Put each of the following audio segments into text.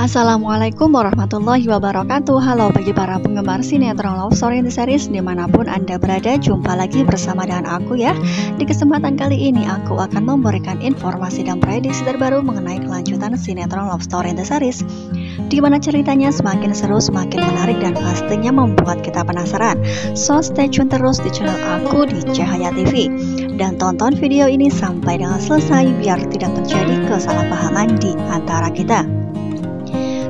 Assalamualaikum warahmatullahi wabarakatuh. Halo bagi para penggemar sinetron Love Story in the Series dimanapun Anda berada, jumpa lagi bersama dengan aku ya. Di kesempatan kali ini aku akan memberikan informasi dan prediksi terbaru mengenai kelanjutan sinetron Love Story in the Series, di mana ceritanya semakin seru, semakin menarik, dan pastinya membuat kita penasaran. So stay tune terus di channel aku di Cahaya TV, dan tonton video ini sampai dengan selesai biar tidak terjadi kesalahpahaman di antara kita.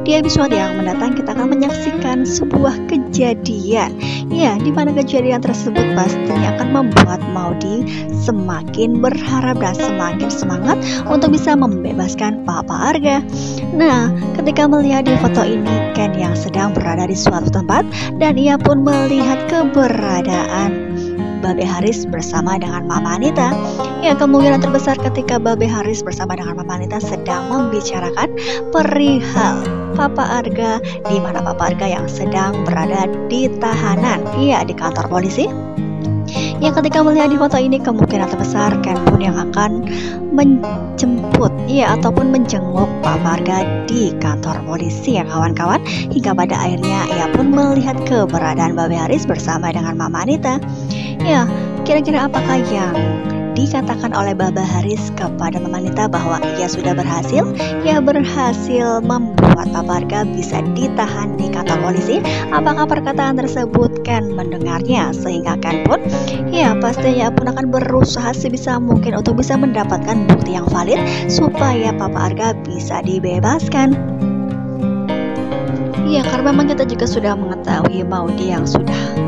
Di episode yang mendatang kita akan menyaksikan sebuah kejadian, ya, di mana kejadian tersebut pastinya akan membuat Maudy semakin berharap dan semakin semangat untuk bisa membebaskan Papa Arga. Nah, ketika melihat di foto ini Ken yang sedang berada di suatu tempat, dan ia pun melihat keberadaan Babe Haris bersama dengan Mama Anita. Ya, kemungkinan terbesar ketika Babe Haris bersama dengan Mama Anita sedang membicarakan perihal Papa Arga, di mana Papa Arga yang sedang berada di tahanan, ya, di kantor polisi. Ya, ketika melihat di foto ini kemungkinan terbesar Ken pun yang akan menjemput, ya, ataupun menjenguk Papa Arga di kantor polisi ya kawan-kawan. Hingga pada akhirnya ia pun melihat keberadaan Babe Haris bersama dengan Mama Anita. Ya, kira-kira apakah yang dikatakan oleh Babe Haris kepada Mama Anita bahwa ia sudah berhasil membuat Papa Arga bisa ditahan di kantor polisi? Apakah perkataan tersebut Ken mendengarnya, sehingga Ken pun, ya, pastinya pun akan berusaha sebisa mungkin untuk bisa mendapatkan bukti yang valid supaya Papa Arga bisa dibebaskan. Ya, karena memang kita juga sudah mengetahui Maudy yang sudah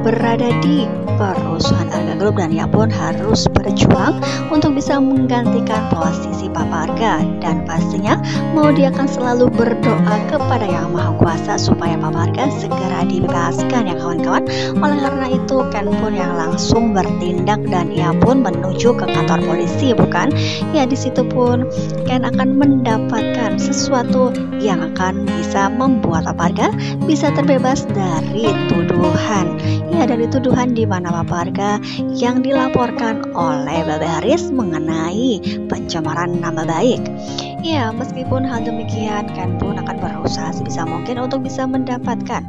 berada di perusahaan Arga Group, dan ia pun harus berjuang untuk bisa menggantikan posisi Papa Arga, dan pastinya Maudy akan selalu berdoa kepada Yang Maha Kuasa supaya Papa Arga segera dibebaskan ya kawan-kawan. Oleh karena itu Ken pun yang langsung bertindak, dan ia pun menuju ke kantor polisi, bukan? Ya, di situ pun Ken akan mendapatkan sesuatu yang akan bisa membuat Papa Arga bisa terbebas dari tuduhan. Ya, dari tuduhan di mana Papa Arga yang dilaporkan oleh Babe Haris mengenai pencemaran nama baik. Ya, meskipun hal demikian Ken pun akan berusaha sebisa mungkin untuk bisa mendapatkan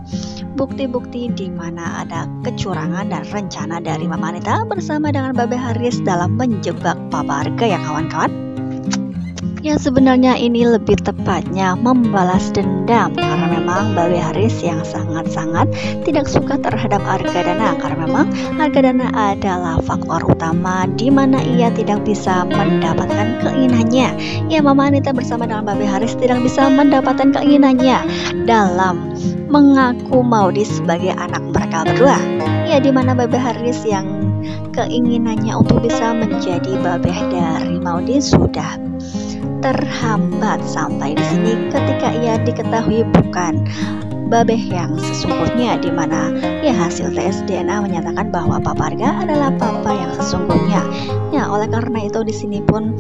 bukti-bukti di mana ada kecurangan dan rencana dari Mama Anita bersama dengan Babe Haris dalam menjebak Papa Arga ya kawan-kawan. Ya, sebenarnya ini lebih tepatnya membalas dendam, karena memang Babe Haris yang sangat-sangat tidak suka terhadap Argadana, karena memang Argadana adalah faktor utama di mana ia tidak bisa mendapatkan keinginannya. Ya, Mama Anita bersama dengan Babe Haris tidak bisa mendapatkan keinginannya dalam mengaku Maudy sebagai anak mereka berdua. Ya, di mana Babe Haris yang keinginannya untuk bisa menjadi babeh dari Maudy sudah terhambat sampai di sini ketika ia diketahui bukan babeh yang sesungguhnya, di mana ya hasil tes DNA menyatakan bahwa Papa Arga adalah papa yang sesungguhnya. Ya, oleh karena itu di sini pun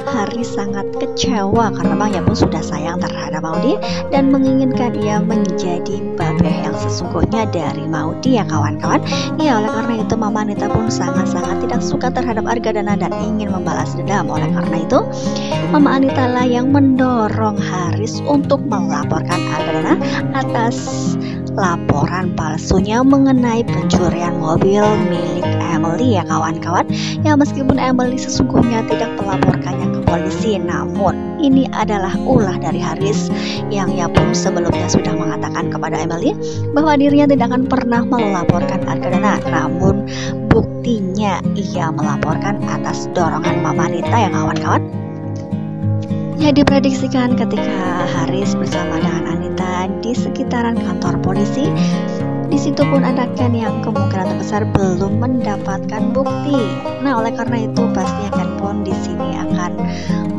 Haris sangat kecewa karena memang ia pun sudah sayang terhadap Maudy dan menginginkan ia menjadi babeh yang sesungguhnya dari Maudy ya kawan-kawan. Ya, oleh karena itu Mama Anita pun sangat-sangat tidak suka terhadap Argadana dan ingin membalas dendam. Oleh karena itu Mama Anita lah yang mendorong Haris untuk melaporkan Argadana atas laporan palsunya mengenai pencurian mobil milik Emily ya kawan-kawan. Ya, meskipun Emily sesungguhnya tidak melaporkannya ke polisi, namun ini adalah ulah dari Haris yang ia pun sebelumnya sudah mengatakan kepada Emily bahwa dirinya tidak akan pernah melaporkan Argadana, namun buktinya ia melaporkan atas dorongan Mama Anita ya kawan-kawan. Ya, diprediksikan ketika Haris bersama dengan Anita di sekitaran kantor polisi, di situ pun ada Ken yang kemungkinan terbesar belum mendapatkan bukti. Nah, oleh karena itu pastinya Ken pun di sini akan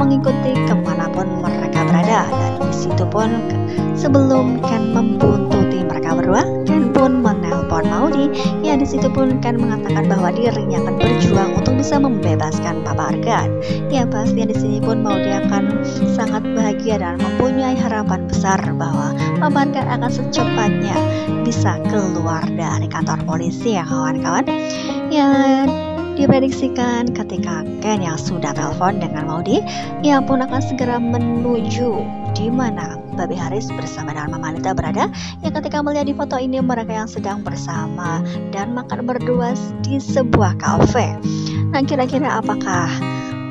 mengikuti kemanapun mereka berada, dan di situ pun sebelum Ken membuntuti mereka berdua, Ken pun menelpon Maudy. Ya, di situ pun Ken mengatakan bahwa dirinya akan berjuang untuk bisa membebaskan Papa Arga. Ya, pastinya di sini pun Maudy akan sangat bahagia dan mempunyai harapan besar bahwa Papa Arga akan secepatnya bisa keluar dari kantor polisi ya kawan-kawan. Ya, Diprediksikan ketika Ken yang sudah telepon dengan Maudy, ia pun akan segera menuju di mana Baby Haris bersama dengan Mama Anita berada. Yang ketika melihat di foto ini mereka yang sedang bersama dan makan berdua di sebuah kafe. Nah, kira-kira apakah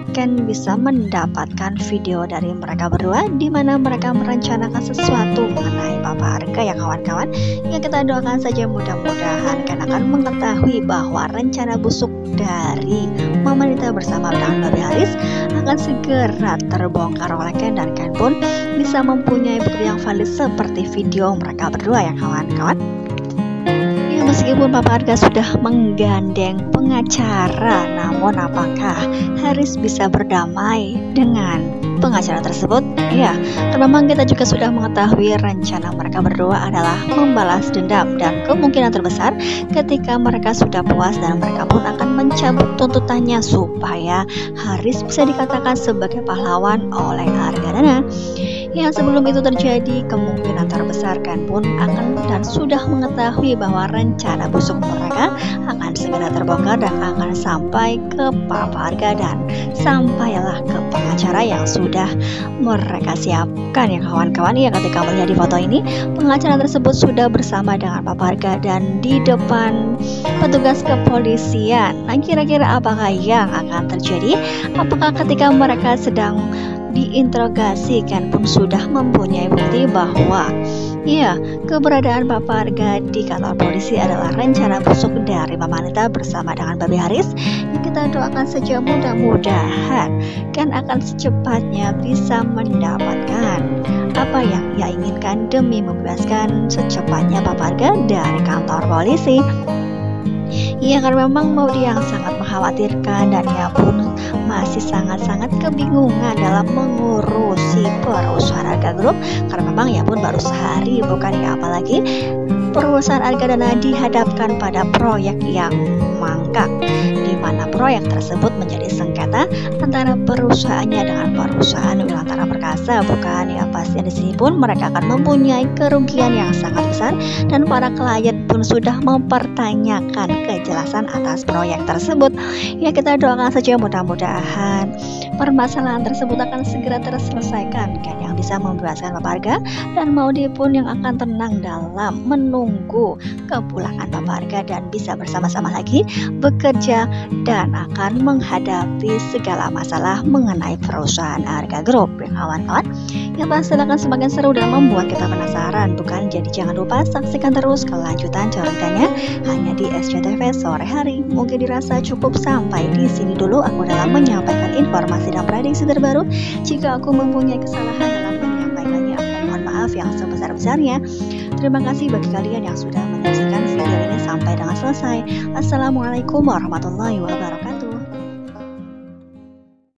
Ken bisa mendapatkan video dari mereka berdua di mana mereka merencanakan sesuatu mengenai Papa Arga ya kawan-kawan? Yang kita doakan saja mudah-mudahan Ken akan mengetahui bahwa rencana busuk dari Mama Anita bersama dengan Baby Haris akan segera terbongkar oleh Ken, dan Ken pun bisa mempunyai bukti yang valid seperti video mereka berdua ya kawan-kawan. Meskipun Papa Arga sudah menggandeng pengacara, namun apakah Haris bisa berdamai dengan pengacara tersebut? Ya, karena memang kita juga sudah mengetahui rencana mereka berdua adalah membalas dendam, dan kemungkinan terbesar ketika mereka sudah puas dan mereka pun akan mencabut tuntutannya supaya Haris bisa dikatakan sebagai pahlawan oleh Argadana. Yang sebelum itu terjadi, kemungkinan terbesar Ken pun akan dan sudah mengetahui bahwa rencana busuk mereka akan segera terbongkar dan akan sampai ke Papa Arga dan sampailah ke pengacara yang sudah mereka siapkan ya kawan-kawan. Ya, ketika melihat di foto ini, pengacara tersebut sudah bersama dengan Papa Arga dan di depan petugas kepolisian. Nah, kira-kira apakah yang akan terjadi? Apakah ketika mereka sedang diinterogasi, Ken pun sudah mempunyai bukti bahwa ya, keberadaan Papa Arga di kantor polisi adalah rencana busuk dari Mama Anita bersama dengan Baby Haris. Yang kita doakan saja mudah-mudahan Ken akan secepatnya bisa mendapatkan apa yang ia inginkan demi membebaskan secepatnya Papa Arga dari kantor polisi. Iya, karena memang Maudy yang sangat mengkhawatirkan dan ia pun masih sangat-sangat kebingungan dalam mengurusi perusahaan Arga Group, karena memang ia pun baru sehari bukan ya, apalagi perusahaan Argadana dihadapkan pada proyek yang mangkrak, di mana proyek tersebut menjadi sengketa antara perusahaannya dengan perusahaan Wirantara Perkasa, bukan ya? Pasti di sini pun mereka akan mempunyai kerugian yang sangat besar dan para klien pun sudah mempertanyakan kejelasan atas proyek tersebut. Ya, kita doakan saja mudah-mudahan permasalahan tersebut akan segera terselesaikan, Ken yang bisa membebaskan Papa Arga dan Maudy pun yang akan tenang dalam menunggu kepulangan Papa Arga dan bisa bersama-sama lagi bekerja dan akan menghadapi segala masalah mengenai perusahaan Arga Group ya kawan-kawan. Yang pasti akan semakin seru dan membuat kita penasaran, bukan? Jadi jangan lupa saksikan terus kelanjutan ceritanya hanya di SCTV sore hari. Mungkin dirasa cukup sampai di sini dulu aku dalam menyampaikan informasi dan prediksi terbaru. Jika aku mempunyai kesalahan dalam menyampaikannya, aku mohon maaf yang sebesar-besarnya. Terima kasih bagi kalian yang sudah menyaksikan video ini sampai dengan selesai. Assalamualaikum warahmatullahi wabarakatuh.